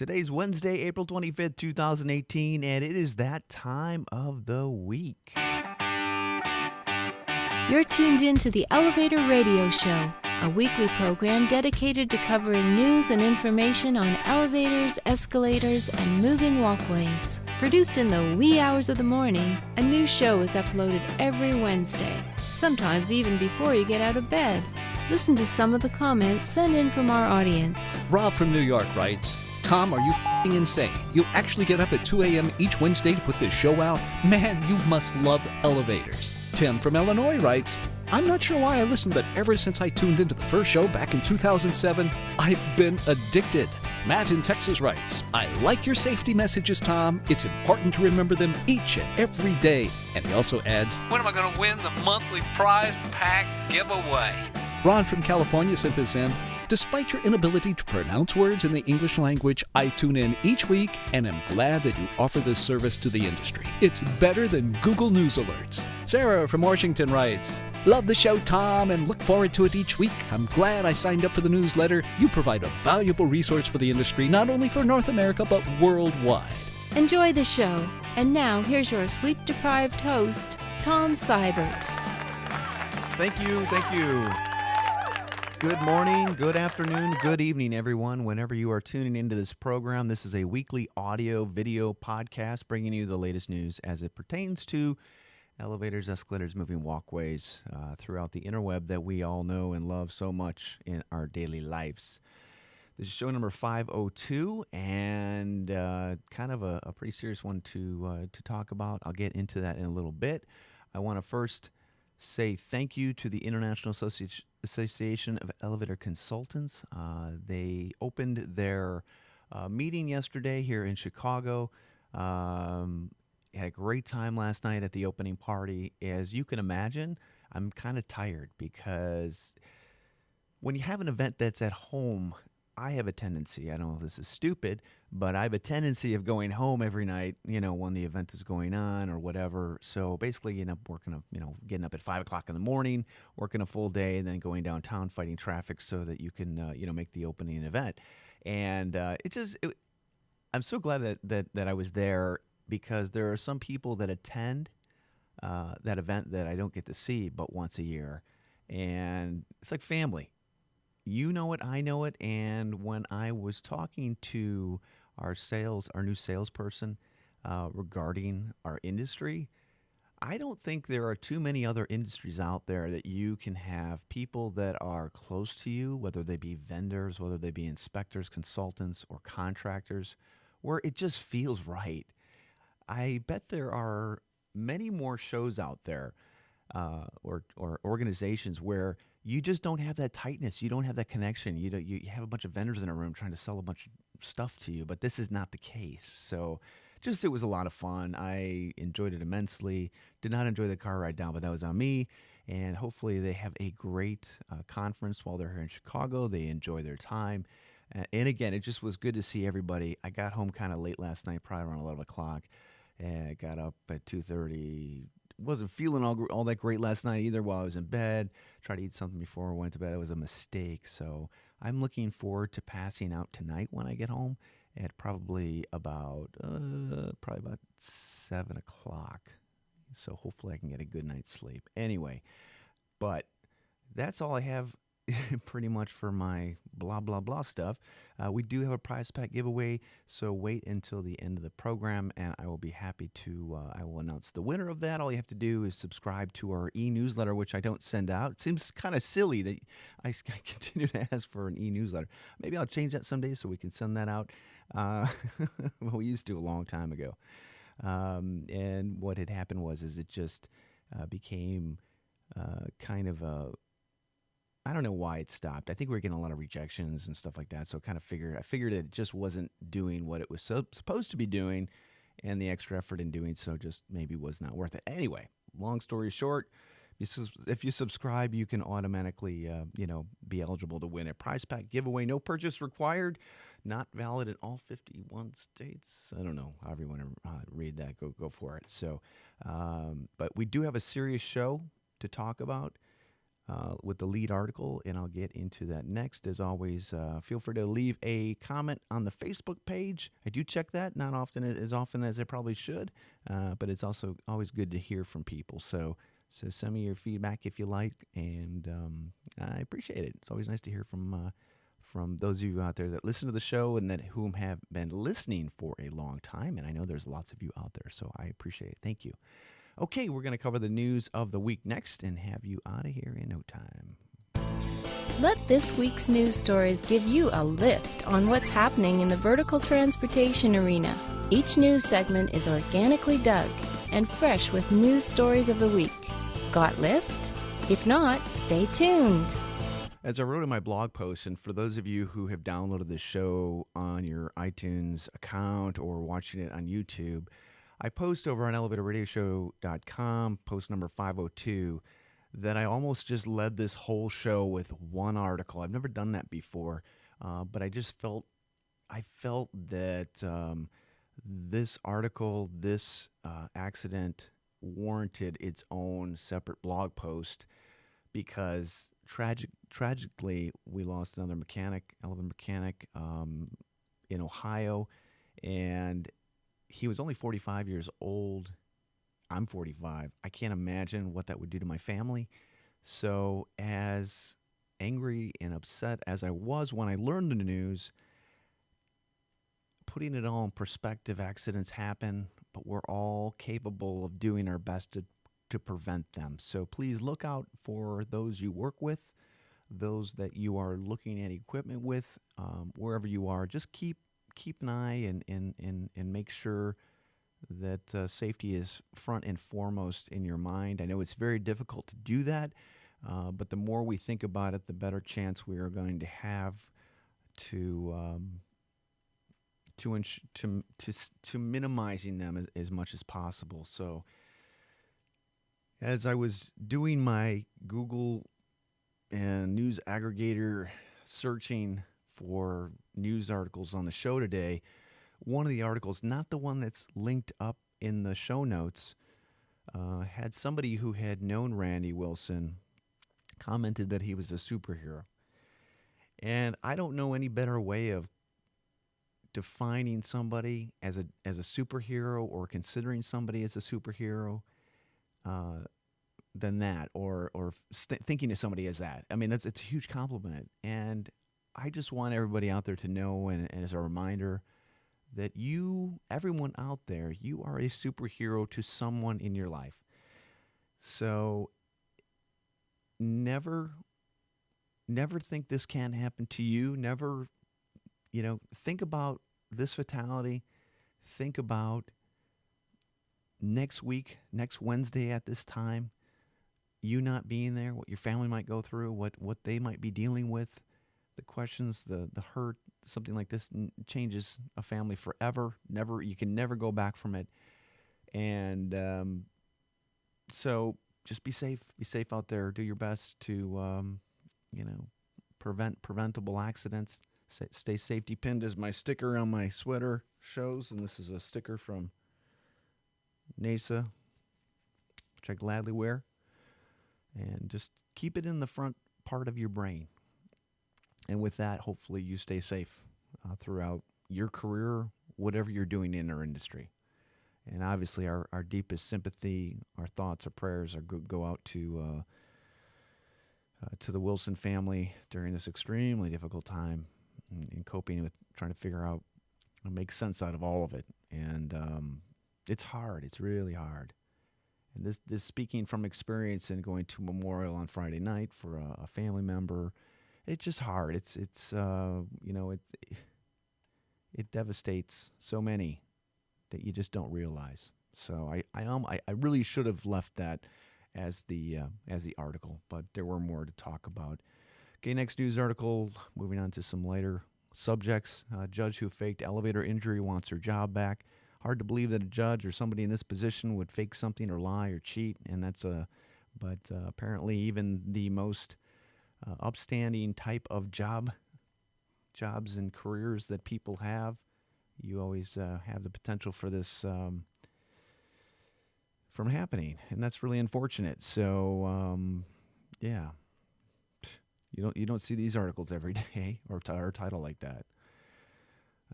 Today's Wednesday, April 25th, 2018, and it is that time of the week. You're tuned in to the Elevator Radio Show, a weekly program dedicated to covering news and information on elevators, escalators, and moving walkways. Produced in the wee hours of the morning, a new show is uploaded every Wednesday, sometimes even before you get out of bed. Listen to some of the comments sent in from our audience. Rob from New York writes, Tom, are you f***ing insane? You actually get up at 2 a.m. each Wednesday to put this show out? Man, you must love elevators. Tim from Illinois writes, I'm not sure why I listened, but ever since I tuned into the first show back in 2007, I've been addicted. Matt in Texas writes, I like your safety messages, Tom. It's important to remember them each and every day. And he also adds, when am I going to win the monthly prize pack giveaway? Ron from California sent this in. Despite your inability to pronounce words in the English language, I tune in each week and am glad that you offer this service to the industry. It's better than Google News alerts. Sarah from Washington writes, love the show, Tom, and look forward to it each week. I'm glad I signed up for the newsletter. You provide a valuable resource for the industry, not only for North America, but worldwide. Enjoy the show. And now, here's your sleep-deprived host, Tom Seibert. Thank you. Good morning, good afternoon, good evening, everyone. Whenever you are tuning into this program, this is a weekly audio-video podcast bringing you the latest news as it pertains to elevators, escalators, moving walkways throughout the interweb that we all know and love so much in our daily lives. This is show number 502, and kind of a pretty serious one to talk about. I'll get into that in a little bit. I want to first say thank you to the International Association of Elevator Consultants. They opened their meeting yesterday here in Chicago. Had a great time last night at the opening party. As you can imagine, I'm kind of tired because when you have an event that's at home, I have a tendency, I don't know if this is stupid, but I have a tendency of going home every night, when the event is going on or whatever. So basically, you end up working, getting up at 5 o'clock in the morning, working a full day, and then going downtown fighting traffic so that you can, make the opening event. And I'm so glad that I was there because there are some people that attend that event that I don't get to see but once a year. And it's like family. You know it, I know it, and when I was talking to our new salesperson regarding our industry, I don't think there are too many other industries out there that you can have people that are close to you, whether they be vendors, whether they be inspectors, consultants, or contractors, where it just feels right. I bet there are many more shows out there or organizations where you just don't have that tightness. You don't have that connection. You have a bunch of vendors in a room trying to sell a bunch of stuff to you, but this is not the case. So it was a lot of fun. I enjoyed it immensely. Did not enjoy the car ride down, but that was on me. And hopefully they have a great conference while they're here in Chicago. They enjoy their time. And again, it just was good to see everybody. I got home kind of late last night, probably around 11 o'clock. And I got up at 2:30. Wasn't feeling all that great last night either while I was in bed. Tried to eat something before I went to bed. That was a mistake. So I'm looking forward to passing out tonight when I get home at probably about 7 o'clock. So hopefully I can get a good night's sleep. Anyway, but that's all I have pretty much for my blah, blah, blah stuff. We do have a prize pack giveaway, so wait until the end of the program, and I will be happy to, I will announce the winner of that. All you have to do is subscribe to our e-newsletter, which I don't send out. It seems kind of silly that I continue to ask for an e-newsletter. Maybe I'll change that someday so we can send that out. Well, we used to a long time ago. And what had happened is it just became kind of a, I don't know why it stopped. I think we were getting a lot of rejections and stuff like that. So I figured it just wasn't doing what it was supposed to be doing, and the extra effort in doing so just maybe was not worth it. Anyway, long story short, if you subscribe, you can automatically, be eligible to win a prize pack giveaway. No purchase required. Not valid in all 51 states. I don't know. However you want to read that, go for it. So, but we do have a serious show to talk about. with the lead article, and I'll get into that next. As always, feel free to leave a comment on the Facebook page. I do check that, not often as often as I probably should, but it's also always good to hear from people. So send me your feedback if you like, and I appreciate it. It's always nice to hear from those of you out there that listen to the show and that whom have been listening for a long time. And I know there's lots of you out there, so I appreciate it. Thank you. Okay, we're going to cover the news of the week next and have you out of here in no time. Let this week's news stories give you a lift on what's happening in the vertical transportation arena. Each news segment is organically dug and fresh with news stories of the week. Got lift? If not, stay tuned. As I wrote in my blog post, and for those of you who have downloaded the show on your iTunes account or watching it on YouTube, I post over on elevatorradioshow.com, post number 502, that I almost just led this whole show with one article. I've never done that before, but I felt that this article, this accident warranted its own separate blog post because tragically we lost another elevator mechanic in Ohio, and he was only 45 years old. I'm 45. I can't imagine what that would do to my family. So as angry and upset as I was when I learned the news, putting it all in perspective, accidents happen, but we're all capable of doing our best to prevent them. So please look out for those you work with, those that you are looking at equipment with, wherever you are. Just keep an eye and make sure that safety is front and foremost in your mind. I know it's very difficult to do that, but the more we think about it, the better chance we are going to have to minimizing them as much as possible. So as I was doing my Google and news aggregator searching for news articles on the show today, one of the articles, not the one that's linked up in the show notes, had somebody who had known Randy Wilson commented that he was a superhero. And I don't know any better way of defining somebody as a superhero or considering somebody as a superhero than that, or thinking of somebody as that. I mean, it's a huge compliment. And I just want everybody out there to know, and as a reminder, that everyone out there, you are a superhero to someone in your life. So never think this can't happen to you. Never, think about this fatality. Think about next week, next Wednesday at this time, you not being there, what your family might go through, what they might be dealing with, the questions, the hurt. Something like this changes a family forever. You can never go back from it. And so just be safe. Be safe out there. Do your best to, prevent preventable accidents. Stay safety pinned, as my sticker on my sweater shows. And this is a sticker from NASA, which I gladly wear. And just keep it in the front part of your brain. And with that, hopefully you stay safe throughout your career, whatever you're doing in our industry. And obviously our deepest sympathy, our thoughts, our prayers go out to the Wilson family during this extremely difficult time in coping with trying to figure out and make sense out of all of it. And it's hard. It's really hard. And this speaking from experience and going to memorial on Friday night for a family member, it's just hard. It devastates so many that you just don't realize. So I really should have left that as the article, but there were more to talk about. Okay, next news article. Moving on to some lighter subjects. Judge who faked elevator injury wants her job back. Hard to believe that a judge or somebody in this position would fake something or lie or cheat, and but apparently even the most upstanding type of jobs and careers that people have, you always have the potential for this from happening, and that's really unfortunate. So, yeah, You don't see these articles every day or a title like that.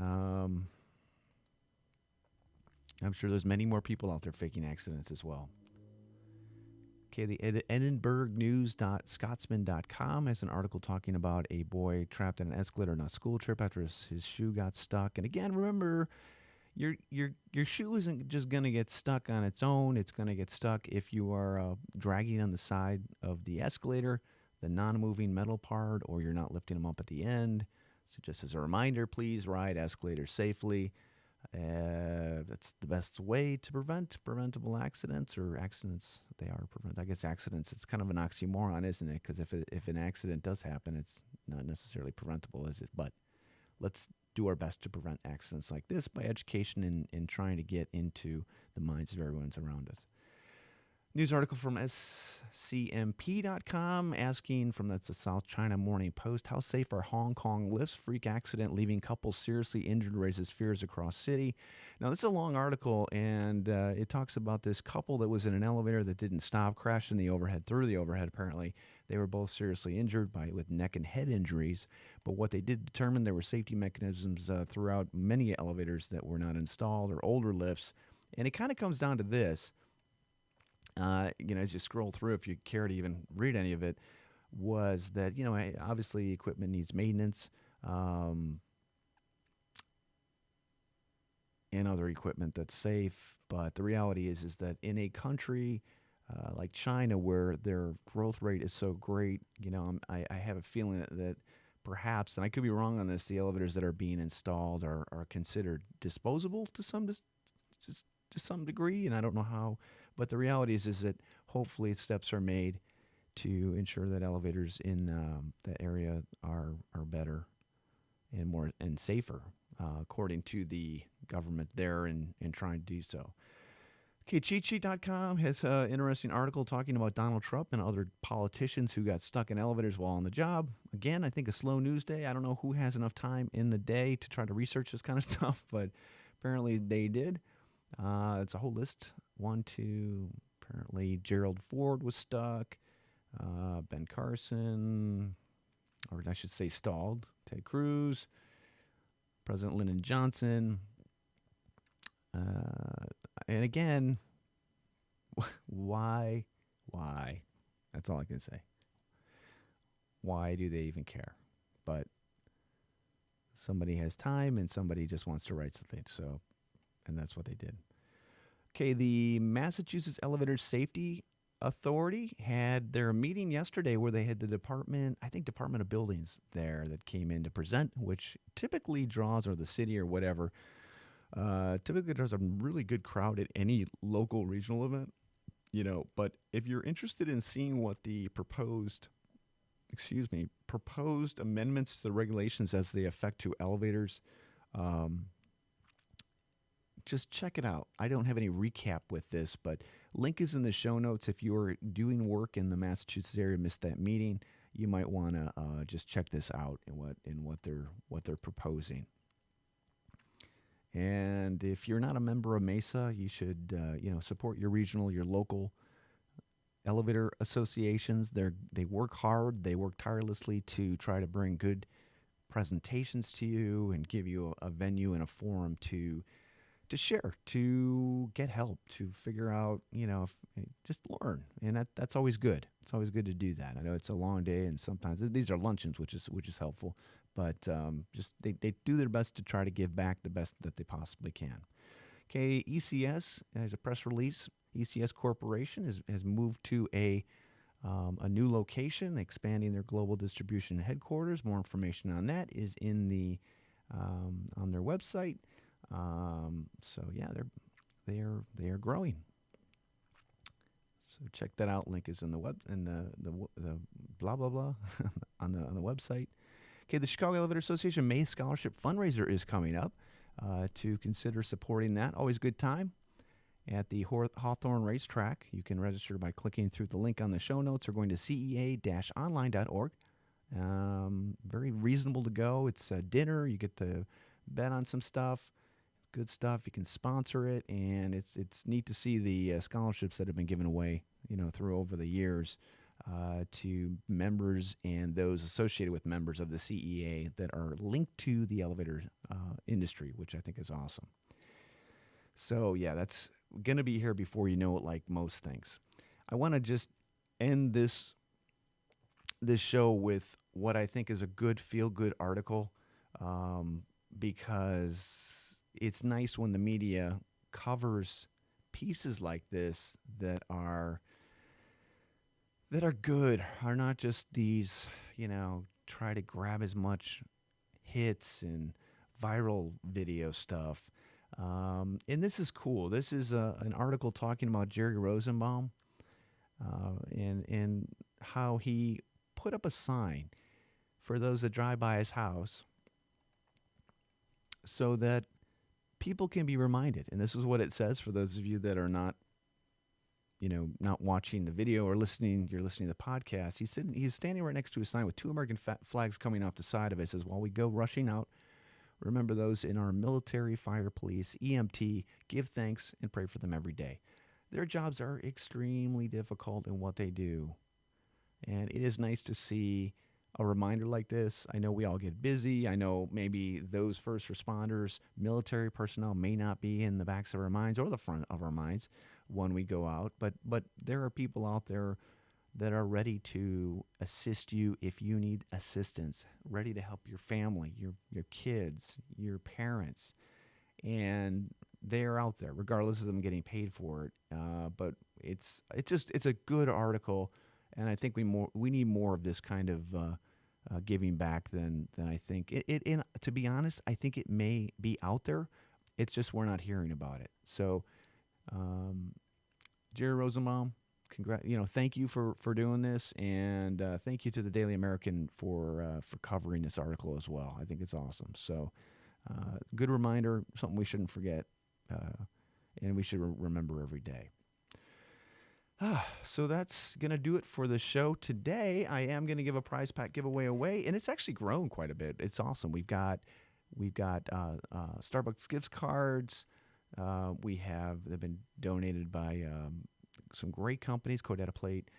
I'm sure there's many more people out there faking accidents as well. Okay, the EdinburghNews.Scotsman.com has an article talking about a boy trapped in an escalator on a school trip after his shoe got stuck. And again, remember, your shoe isn't just going to get stuck on its own. It's going to get stuck if you are dragging on the side of the escalator, the non-moving metal part, or you're not lifting them up at the end. So just as a reminder, please ride escalators safely. That's the best way to prevent preventable accidents, or accidents. They are prevent. I guess accidents. It's kind of an oxymoron, isn't it? Because if an accident does happen, it's not necessarily preventable, is it? But let's do our best to prevent accidents like this by education and trying to get into the minds of everyone's around us. News article from scmp.com asking that's the South China Morning Post. How safe are Hong Kong lifts? Freak accident leaving couple seriously injured raises fears across city. Now, this is a long article, and it talks about this couple that was in an elevator that didn't stop, crashed in the overhead, through the overhead apparently. They were both seriously injured with neck and head injuries. But what they did determine, there were safety mechanisms throughout many elevators that were not installed, or older lifts. And it kind of comes down to this. As you scroll through, if you care to even read any of it, was that, obviously equipment needs maintenance, and other equipment that's safe. But the reality is that in a country like China, where their growth rate is so great, I have a feeling that perhaps, and I could be wrong on this, the elevators that are being installed are considered disposable to some degree, and I don't know how. But the reality is that hopefully steps are made to ensure that elevators in that area are better and more and safer, according to the government there, and trying to do so. Okay, cheatsheet.com has an interesting article talking about Donald Trump and other politicians who got stuck in elevators while on the job. Again, I think a slow news day. I don't know who has enough time in the day to try to research this kind of stuff, but apparently they did. It's a whole list. 1, 2, apparently Gerald Ford was stuck. Ben Carson, or I should say stalled. Ted Cruz, President Lyndon Johnson. And again, why? That's all I can say. Why do they even care? But somebody has time and somebody just wants to write something. So, and that's what they did. Okay, the Massachusetts Elevator Safety Authority had their meeting yesterday where they had the Department of Buildings there that came in to present, which typically draws, or the city or whatever, typically draws a really good crowd at any local regional event, But if you're interested in seeing what the proposed amendments to the regulations as they affect to elevators, just check it out. I don't have any recap with this, but link is in the show notes. If you are doing work in the Massachusetts area, missed that meeting, you might want to just check this out and what they're proposing. And if you're not a member of MESA, you should support your regional, your local elevator associations. They work hard. They work tirelessly to try to bring good presentations to you and give you a venue and a forum to share, to get help, to figure out, just learn. And that's always good. It's always good to do that. I know it's a long day, and sometimes these are luncheons, which is helpful. But just they do their best to try to give back the best that they possibly can. Okay, ECS, there's a press release. ECS Corporation has moved to a new location, expanding their global distribution headquarters. More information on that is in the on their website. So yeah, they are growing. So check that out. Link is in the web and the blah blah blah on the website. Okay, the Chicago Elevator Association May Scholarship Fundraiser is coming up. To consider supporting that, always a good time at the Hawthorne Racetrack. You can register by clicking through the link on the show notes or going to cea-online.org. Very reasonable to go. It's a dinner. You get to bet on some stuff. Good stuff. You can sponsor it, and it's neat to see the scholarships that have been given away, through over the years. to members and those associated with members of the CEA that are linked to the elevator industry, which I think is awesome. So, yeah, that's going to be here before you know it, like most things. I want to just end this show with what I think is a good feel-good article, because it's nice when the media covers pieces like this that are good, are not just these, try to grab as much hits and viral video stuff. And this is cool. This is an article talking about Jerry Rosenbaum and how he put up a sign for those that drive by his house so that people can be reminded. And this is what it says for those of you that are not watching the video or you're listening to the podcast. He's standing right next to a sign with two American flags coming off the side of it. It says, "While we go rushing out, remember those in our military, fire, police, EMT, give thanks and pray for them every day. Their jobs are extremely difficult in what they do." And it is nice to see a reminder like this. I know we all get busy. I know maybe those first responders, military personnel may not be in the backs of our minds or the front of our minds when we go out, but there are people out there that are ready to assist you if you need assistance, ready to help your family, your kids, your parents, and they're out there regardless of them getting paid for it. But it's a good article, and I think we need more of this kind of giving back than I think it. And to be honest, I think it may be out there. It's just we're not hearing about it. So. Jerry Rosenbaum, thank you for doing this, and thank you to the Daily American for covering this article as well. I think it's awesome. So, good reminder, something we shouldn't forget, and we should remember every day. So that's going to do it for the show today. I am going to give a prize pack giveaway away, and it's actually grown quite a bit. It's awesome. We've got Starbucks gift cards. They've been donated by some great companies, Codetta Plate,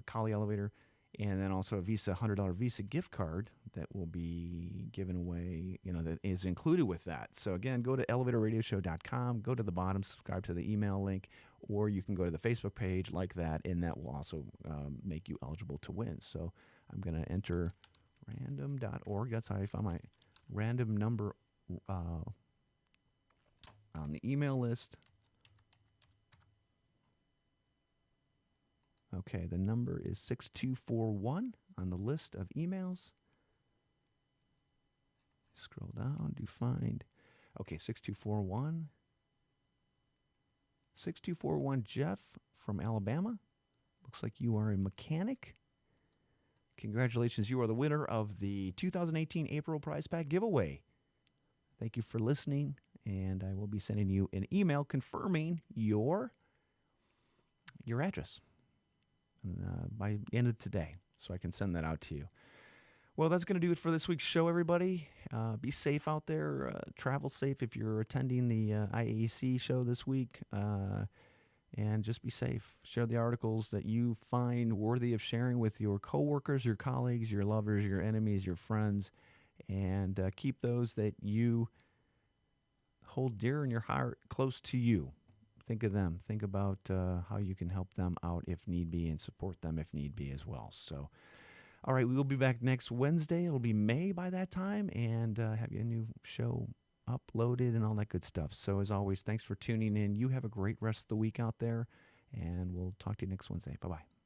Collie Elevator, and then also a $100 Visa gift card that will be given away, that is included with that. So again, go to elevatorradioshow.com, go to the bottom, subscribe to the email link, or you can go to the Facebook page like that, and that will also make you eligible to win. So I'm going to enter random.org. That's how I found my random number on the email list. Okay, the number is 6241 on the list of emails. Scroll down to find. Okay, 6241. 6241 Jeff from Alabama. Looks like you are a mechanic. Congratulations, you are the winner of the 2018 April Prize Pack giveaway. Thank you for listening, and I will be sending you an email confirming your address by the end of today, so I can send that out to you. Well, that's going to do it for this week's show, everybody. Be safe out there. Travel safe if you're attending the IAC show this week, and just be safe. Share the articles that you find worthy of sharing with your coworkers, your colleagues, your lovers, your enemies, your friends, and keep those that you hold dear in your heart close to you. Think of them. Think about how you can help them out if need be and support them if need be as well. So, all right, we will be back next Wednesday. It'll be May by that time, and have a new show uploaded and all that good stuff. So, as always, thanks for tuning in. You have a great rest of the week out there, and we'll talk to you next Wednesday. Bye-bye.